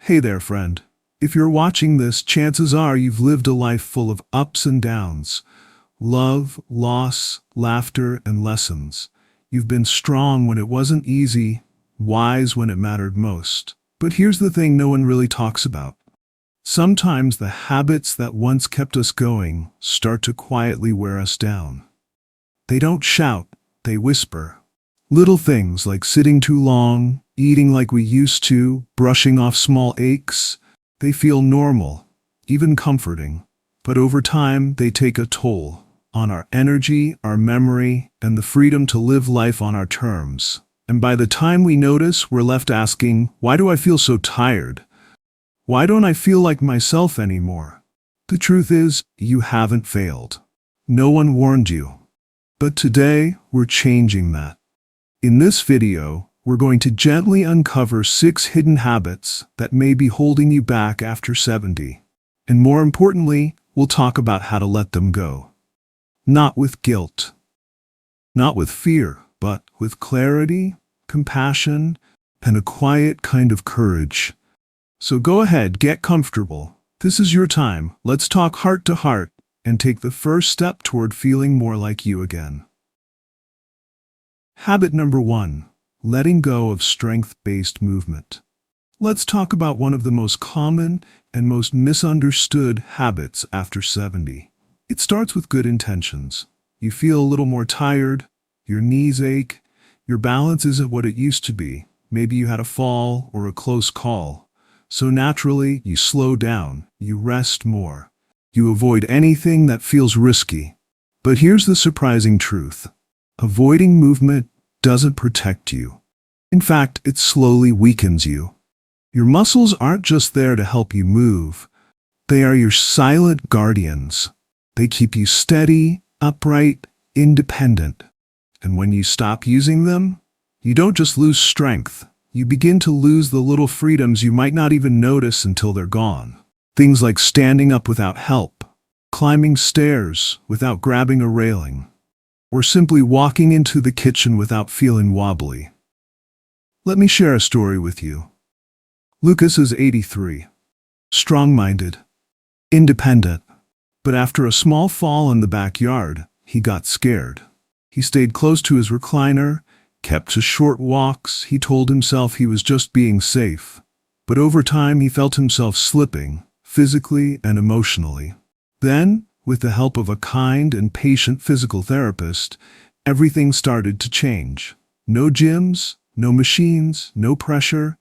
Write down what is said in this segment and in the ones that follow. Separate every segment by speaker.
Speaker 1: Hey there, friend. If you're watching this, chances are you've lived a life full of ups and downs, love, loss, laughter, and lessons. You've been strong when it wasn't easy, wise when it mattered most. But here's the thing no one really talks about. Sometimes the habits that once kept us going start to quietly wear us down. They don't shout, they whisper. Little things like sitting too long, eating like we used to, brushing off small aches, they feel normal, even comforting. But over time, they take a toll on our energy, our memory, and the freedom to live life on our terms. And by the time we notice, we're left asking, why do I feel so tired? Why don't I feel like myself anymore? The truth is, you haven't failed. No one warned you. But today, we're changing that. In this video, we're going to gently uncover 6 hidden habits that may be holding you back after 70. And more importantly, we'll talk about how to let them go. Not with guilt, not with fear, but with clarity, compassion, and a quiet kind of courage. So go ahead, get comfortable. This is your time. Let's talk heart to heart and take the first step toward feeling more like you again. Habit number 1. Letting go of strength-based movement. Let's talk about one of the most common and most misunderstood habits after 70. It starts with good intentions. You feel a little more tired, your knees ache, your balance isn't what it used to be. Maybe you had a fall or a close call. So naturally, you slow down, you rest more. You avoid anything that feels risky. But here's the surprising truth. Avoiding movement doesn't protect you. In fact, it slowly weakens you. Your muscles aren't just there to help you move. They are your silent guardians. They keep you steady, upright, independent. And when you stop using them, you don't just lose strength. You begin to lose the little freedoms you might not even notice until they're gone. Things like standing up without help, climbing stairs without grabbing a railing, or simply walking into the kitchen without feeling wobbly. Let me share a story with you. Lucas is 83, strong-minded, independent, but after a small fall in the backyard, he got scared. He stayed close to his recliner, kept to short walks. He told himself he was just being safe. But over time, he felt himself slipping, physically and emotionally. Then, with the help of a kind and patient physical therapist, everything started to change. No gyms, no machines, no pressure,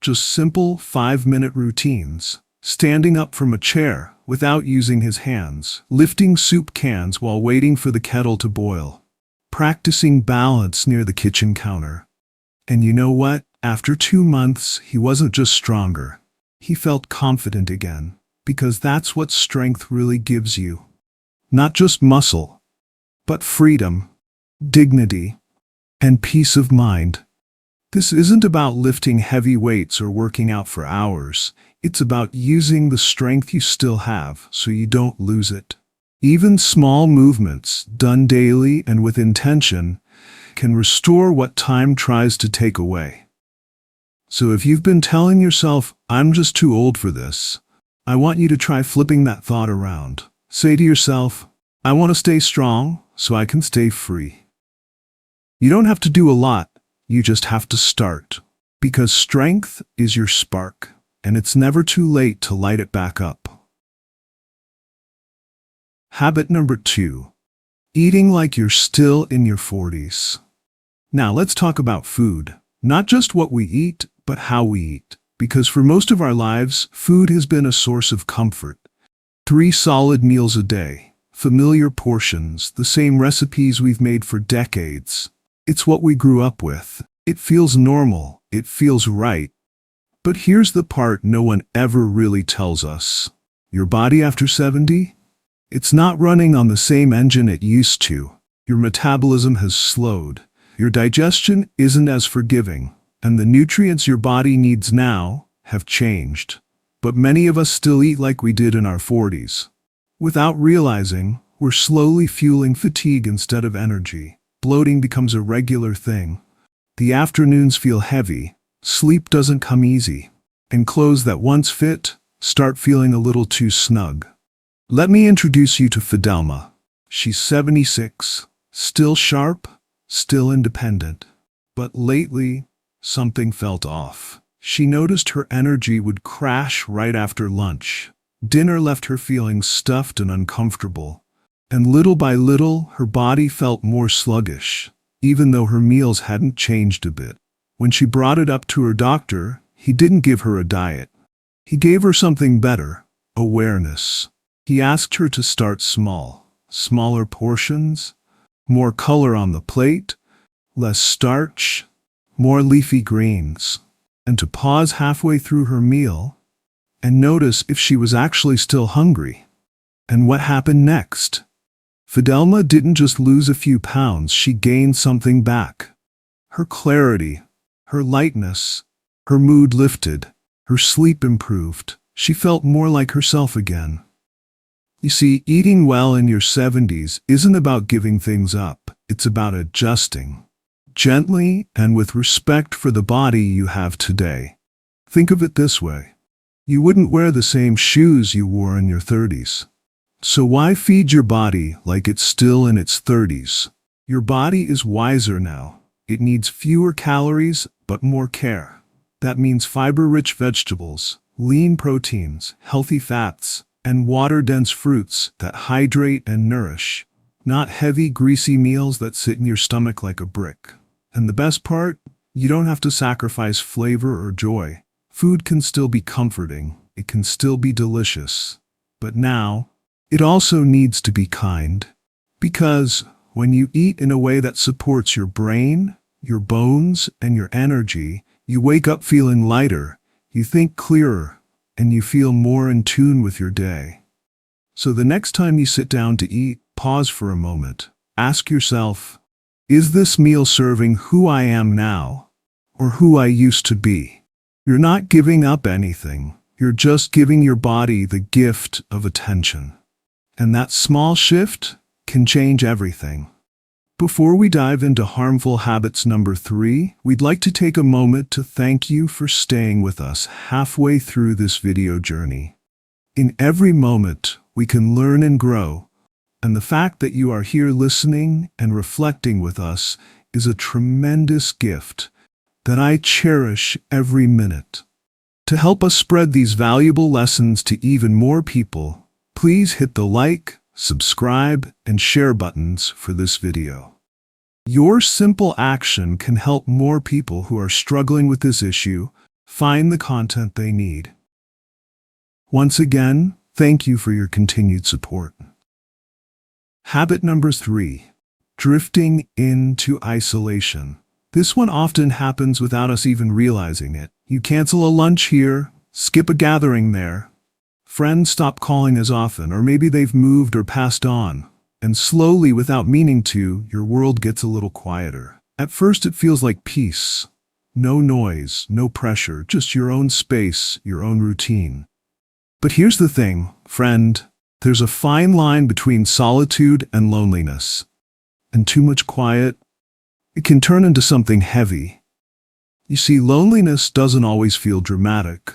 Speaker 1: just simple 5-minute routines. Standing up from a chair without using his hands, lifting soup cans while waiting for the kettle to boil, practicing balance near the kitchen counter. And you know what? After 2 months, he wasn't just stronger. He felt confident again. Because that's what strength really gives you. Not just muscle, but freedom, dignity, and peace of mind. This isn't about lifting heavy weights or working out for hours. It's about using the strength you still have so you don't lose it. Even small movements, done daily and with intention, can restore what time tries to take away. So if you've been telling yourself, I'm just too old for this, I want you to try flipping that thought around. Say to yourself, I want to stay strong so I can stay free. You don't have to do a lot, you just have to start. Because strength is your spark, and it's never too late to light it back up. Habit number 2. Eating like you're still in your 40s. Now let's talk about food. Not just what we eat, but how we eat. Because for most of our lives, food has been a source of comfort. 3 solid meals a day, familiar portions, the same recipes we've made for decades. It's what we grew up with. It feels normal. It feels right. But here's the part no one ever really tells us. Your body after 70? It's not running on the same engine it used to. Your metabolism has slowed. Your digestion isn't as forgiving. And the nutrients your body needs now have changed. But many of us still eat like we did in our 40s. Without realizing, we're slowly fueling fatigue instead of energy. Bloating becomes a regular thing. The afternoons feel heavy. Sleep doesn't come easy. and clothes that once fit start feeling a little too snug. Let me introduce you to Fidelma. She's 76, still sharp, still independent. But lately, something felt off. She noticed her energy would crash right after lunch. Dinner left her feeling stuffed and uncomfortable. And little by little, her body felt more sluggish, even though her meals hadn't changed a bit. When she brought it up to her doctor, he didn't give her a diet. He gave her something better, awareness. He asked her to start small, smaller portions, more color on the plate, less starch, more leafy greens, and to pause halfway through her meal and notice if she was actually still hungry. And what happened next? Fidelma didn't just lose a few pounds, she gained something back. Her clarity, her lightness, her mood lifted, her sleep improved. She felt more like herself again. You see, eating well in your 70s isn't about giving things up, it's about adjusting. Gently and with respect for the body you have today. Think of it this way. You wouldn't wear the same shoes you wore in your 30s. So why feed your body like it's still in its 30s? Your body is wiser now. It needs fewer calories, but more care. That means fiber-rich vegetables, lean proteins, healthy fats, and water-dense fruits that hydrate and nourish. Not heavy, greasy meals that sit in your stomach like a brick. And the best part? You don't have to sacrifice flavor or joy. Food can still be comforting. It can still be delicious. But now, it also needs to be kind. Because when you eat in a way that supports your brain, your bones, and your energy, you wake up feeling lighter, you think clearer, and you feel more in tune with your day. So the next time you sit down to eat, pause for a moment. Ask yourself, is this meal serving who I am now, or who I used to be? You're not giving up anything. You're just giving your body the gift of attention. And that small shift can change everything. Before we dive into harmful habits number 3, we'd like to take a moment to thank you for staying with us halfway through this video journey. In every moment, we can learn and grow, and the fact that you are here listening and reflecting with us is a tremendous gift that I cherish every minute. To help us spread these valuable lessons to even more people, please hit the like, subscribe, and share buttons for this video. Your simple action can help more people who are struggling with this issue find the content they need. Once again, thank you for your continued support. Habit number 3, drifting into isolation. This one often happens without us even realizing it. You cancel a lunch here, skip a gathering there. Friends stop calling as often, or maybe they've moved or passed on. And slowly, without meaning to, your world gets a little quieter. At first it feels like peace. No noise, no pressure, just your own space, your own routine. But here's the thing, friend. There's a fine line between solitude and loneliness. And too much quiet, it can turn into something heavy. You see, loneliness doesn't always feel dramatic.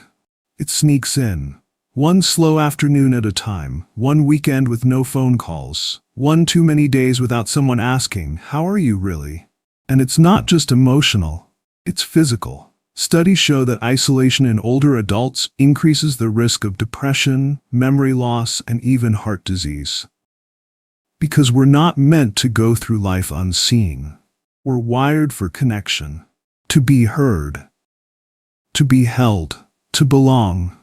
Speaker 1: It sneaks in. One slow afternoon at a time, one weekend with no phone calls, one too many days without someone asking, "How are you really?" And it's not just emotional, it's physical. Studies show that isolation in older adults increases the risk of depression, memory loss, and even heart disease. Because we're not meant to go through life unseen. We're wired for connection, to be heard, to be held, to belong.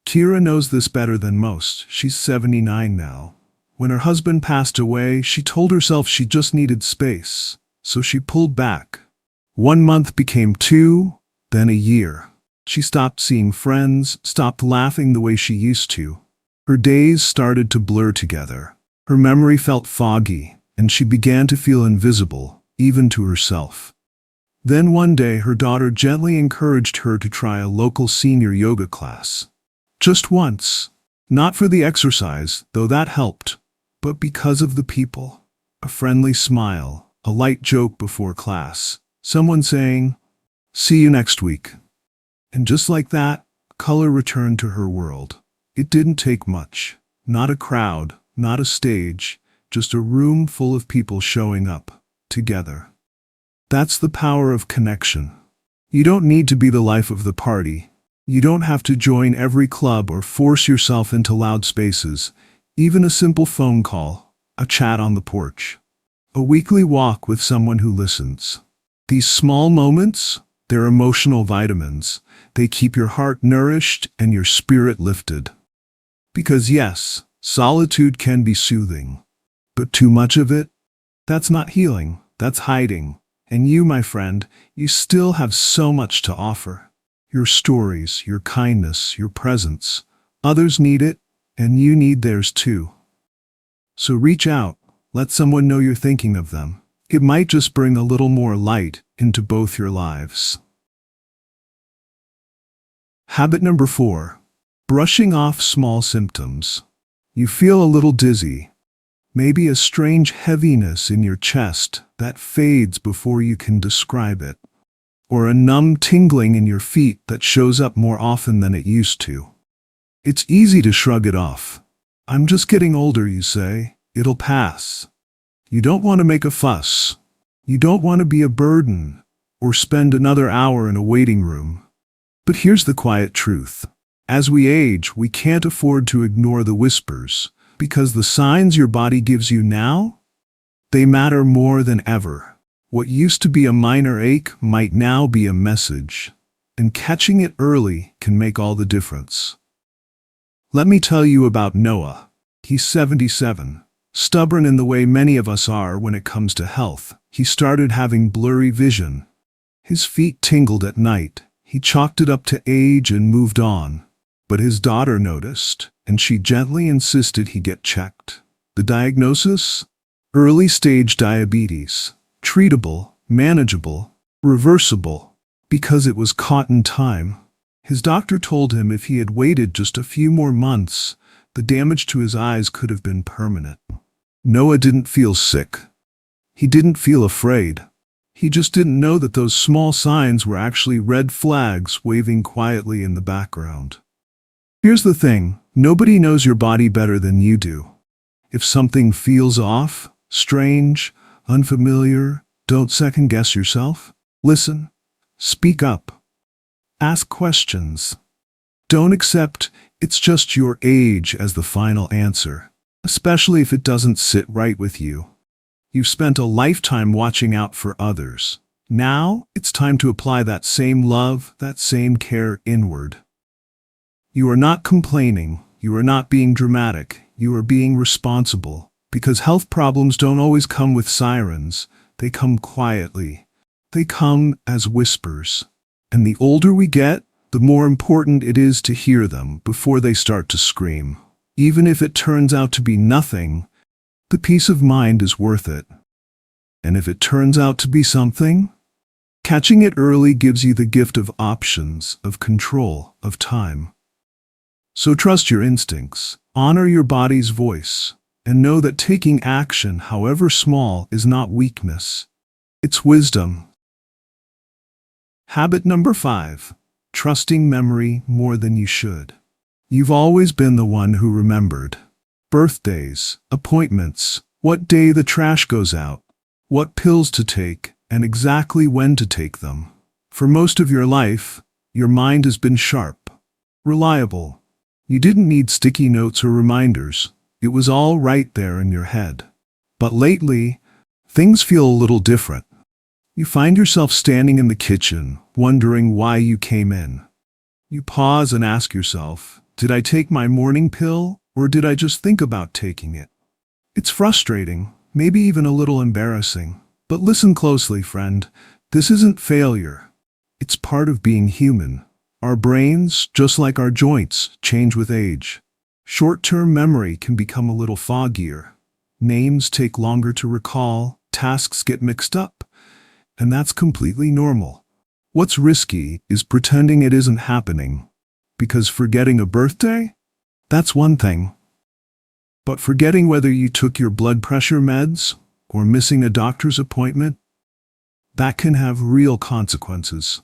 Speaker 1: Kira knows this better than most. She's 79 now. When her husband passed away, she told herself she just needed space, so she pulled back. 1 month became 2, then a year. She stopped seeing friends, stopped laughing the way she used to. Her days started to blur together. Her memory felt foggy, and she began to feel invisible, even to herself. Then one day, her daughter gently encouraged her to try a local senior yoga class. Just once. Not for the exercise, though that helped, but because of the people. A friendly smile, a light joke before class, someone saying, "See you next week." And just like that, color returned to her world. It didn't take much. Not a crowd, not a stage, just a room full of people showing up, together. That's the power of connection. You don't need to be the life of the party. You don't have to join every club or force yourself into loud spaces. Even a simple phone call, a chat on the porch, a weekly walk with someone who listens. These small moments, they're emotional vitamins. They keep your heart nourished and your spirit lifted. Because yes, solitude can be soothing. But too much of it? That's not healing, that's hiding. And you, my friend, you still have so much to offer. Your stories, your kindness, your presence. Others need it, and you need theirs too. So reach out, let someone know you're thinking of them. It might just bring a little more light into both your lives. Habit number 4. Brushing off small symptoms. You feel a little dizzy. Maybe a strange heaviness in your chest that fades before you can describe it. Or a numb tingling in your feet that shows up more often than it used to. It's easy to shrug it off. I'm just getting older, you say. It'll pass. You don't want to make a fuss. You don't want to be a burden or spend another hour in a waiting room. But here's the quiet truth. As we age, we can't afford to ignore the whispers, because the signs your body gives you now, they matter more than ever. What used to be a minor ache might now be a message, and catching it early can make all the difference. Let me tell you about Noah. He's 77. Stubborn in the way many of us are when it comes to health. He started having blurry vision. His feet tingled at night. He chalked it up to age and moved on. But his daughter noticed, and she gently insisted he get checked. The diagnosis? Early-stage diabetes. Treatable, manageable, reversible. Because it was caught in time. His doctor told him if he had waited just a few more months, the damage to his eyes could have been permanent. Noah didn't feel sick. He didn't feel afraid. He just didn't know that those small signs were actually red flags waving quietly in the background. Here's the thing, nobody knows your body better than you do. If something feels off, strange, unfamiliar, don't second-guess yourself. Listen. Speak up. Ask questions. Don't accept it's just your age as the final answer, especially if it doesn't sit right with you. You've spent a lifetime watching out for others. Now, it's time to apply that same love, that same care inward. You are not complaining. You are not being dramatic. You are being responsible. Because health problems don't always come with sirens. They come quietly. They come as whispers. And the older we get, the more important it is to hear them before they start to scream. Even if it turns out to be nothing, the peace of mind is worth it. And if it turns out to be something, catching it early gives you the gift of options, of control, of time. So trust your instincts, honor your body's voice, and know that taking action, however small, is not weakness. It's wisdom. Habit number 5. Trusting memory more than you should. You've always been the one who remembered. Birthdays, appointments, what day the trash goes out, what pills to take, and exactly when to take them. For most of your life, your mind has been sharp, reliable. You didn't need sticky notes or reminders. It was all right there in your head. But lately, things feel a little different. You find yourself standing in the kitchen, wondering why you came in. You pause and ask yourself, did I take my morning pill, or did I just think about taking it? It's frustrating, maybe even a little embarrassing. But listen closely, friend. This isn't failure. It's part of being human. Our brains, just like our joints, change with age. Short-term memory can become a little foggier. Names take longer to recall, tasks get mixed up. And that's completely normal. What's risky is pretending it isn't happening. Because forgetting a birthday? That's one thing. But forgetting whether you took your blood pressure meds or missing a doctor's appointment? That can have real consequences.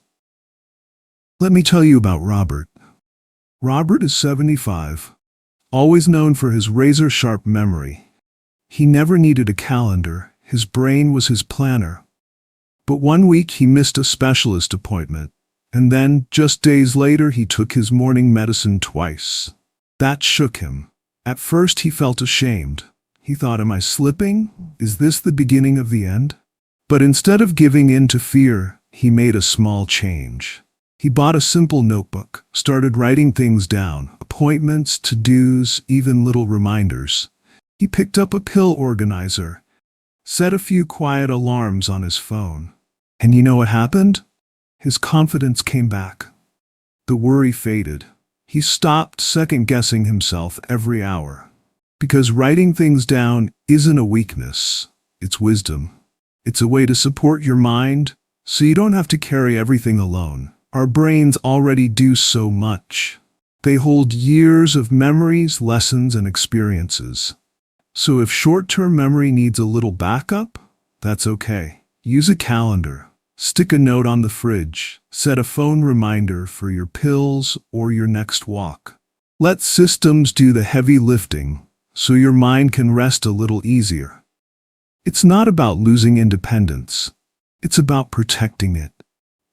Speaker 1: Let me tell you about Robert. Robert is 75, always known for his razor-sharp memory. He never needed a calendar. His brain was his planner. But one week he missed a specialist appointment, and then, just days later, he took his morning medicine twice. That shook him. At first he felt ashamed. He thought, am I slipping? Is this the beginning of the end? But instead of giving in to fear, he made a small change. He bought a simple notebook, started writing things down, appointments, to-dos, even little reminders. He picked up a pill organizer, set a few quiet alarms on his phone. And you know what happened? His confidence came back. The worry faded. He stopped second-guessing himself every hour. Because writing things down isn't a weakness, it's wisdom. It's a way to support your mind, so you don't have to carry everything alone. Our brains already do so much. They hold years of memories, lessons, and experiences. So if short-term memory needs a little backup, that's okay. Use a calendar. Stick a note on the fridge. Set a phone reminder for your pills or your next walk. Let systems do the heavy lifting, so your mind can rest a little easier. It's not about losing independence. It's about protecting it.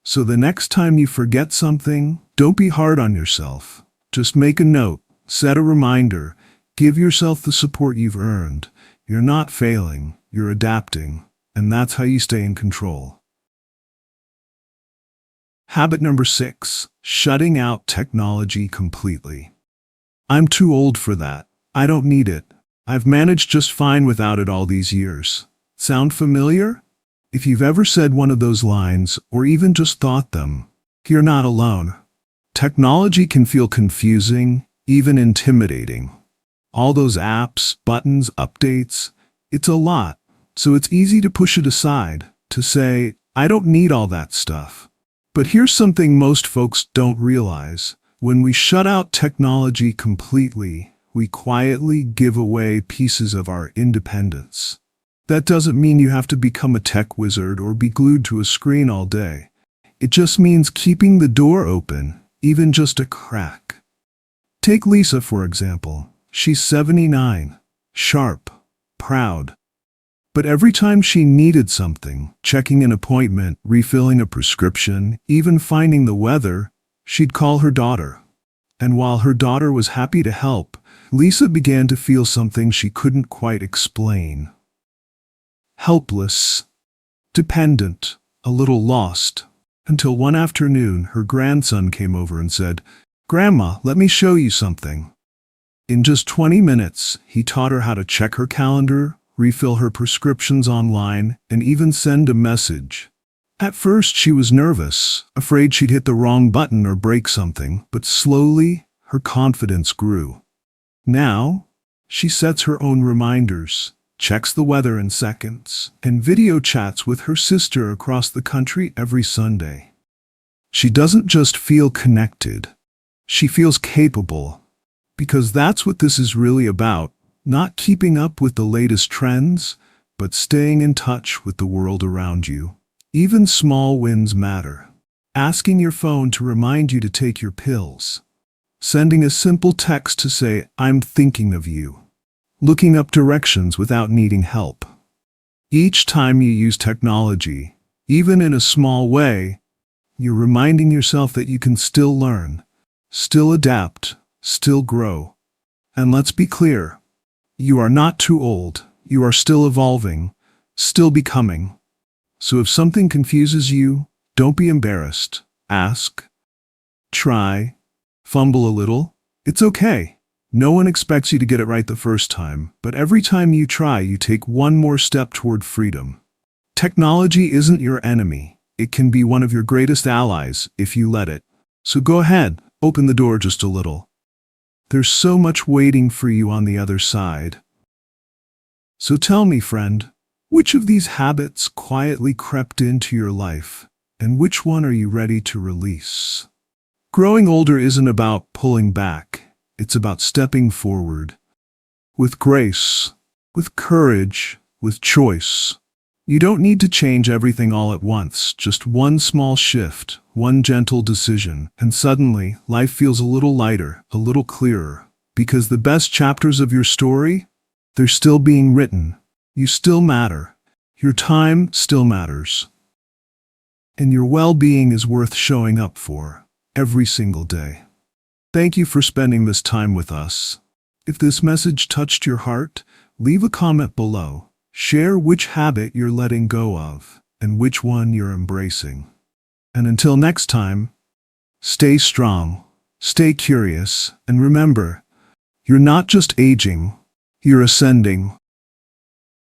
Speaker 1: So the next time you forget something, don't be hard on yourself. Just make a note, set a reminder, give yourself the support you've earned. You're not failing, you're adapting, and that's how you stay in control. Habit number 6, shutting out technology completely. I'm too old for that. I don't need it. I've managed just fine without it all these years. Sound familiar? If you've ever said one of those lines, or even just thought them, you're not alone. Technology can feel confusing, even intimidating. All those apps, buttons, updates, it's a lot. So it's easy to push it aside, to say, I don't need all that stuff. But here's something most folks don't realize. When we shut out technology completely, we quietly give away pieces of our independence. That doesn't mean you have to become a tech wizard or be glued to a screen all day. It just means keeping the door open, even just a crack. Take Lisa, for example. She's 79, sharp, proud. But every time she needed something, checking an appointment, refilling a prescription, even finding the weather, she'd call her daughter. And while her daughter was happy to help, Lisa began to feel something she couldn't quite explain. Helpless, dependent, a little lost, until one afternoon her grandson came over and said, "Grandma, let me show you something." In just 20 minutes, he taught her how to check her calendar, refill her prescriptions online, and even send a message. At first, she was nervous, afraid she'd hit the wrong button or break something, but slowly, her confidence grew. Now, she sets her own reminders, checks the weather in seconds, and video chats with her sister across the country every Sunday. She doesn't just feel connected, she feels capable, because that's what this is really about. Not keeping up with the latest trends, but staying in touch with the world around you. Even small wins matter. Asking your phone to remind you to take your pills. Sending a simple text to say, "I'm thinking of you." Looking up directions without needing help. Each time you use technology, even in a small way, you're reminding yourself that you can still learn, still adapt, still grow. And let's be clear. You are not too old. You are still evolving, still becoming. So if something confuses you, don't be embarrassed. Ask, try, fumble a little. It's okay. No one expects you to get it right the first time, but every time you try, you take one more step toward freedom. Technology isn't your enemy. It can be one of your greatest allies if you let it. So go ahead, open the door just a little. There's so much waiting for you on the other side. So tell me, friend, which of these habits quietly crept into your life, and which one are you ready to release? Growing older isn't about pulling back. It's about stepping forward. With grace, with courage, with choice. You don't need to change everything all at once, just one small shift, one gentle decision, and suddenly life feels a little lighter, a little clearer. Because the best chapters of your story, they're still being written. You still matter. Your time still matters. And your well-being is worth showing up for every single day. Thank you for spending this time with us. If this message touched your heart, leave a comment below. Share which habit you're letting go of and which one you're embracing. And until next time, stay strong, stay curious, and remember, you're not just aging, you're ascending.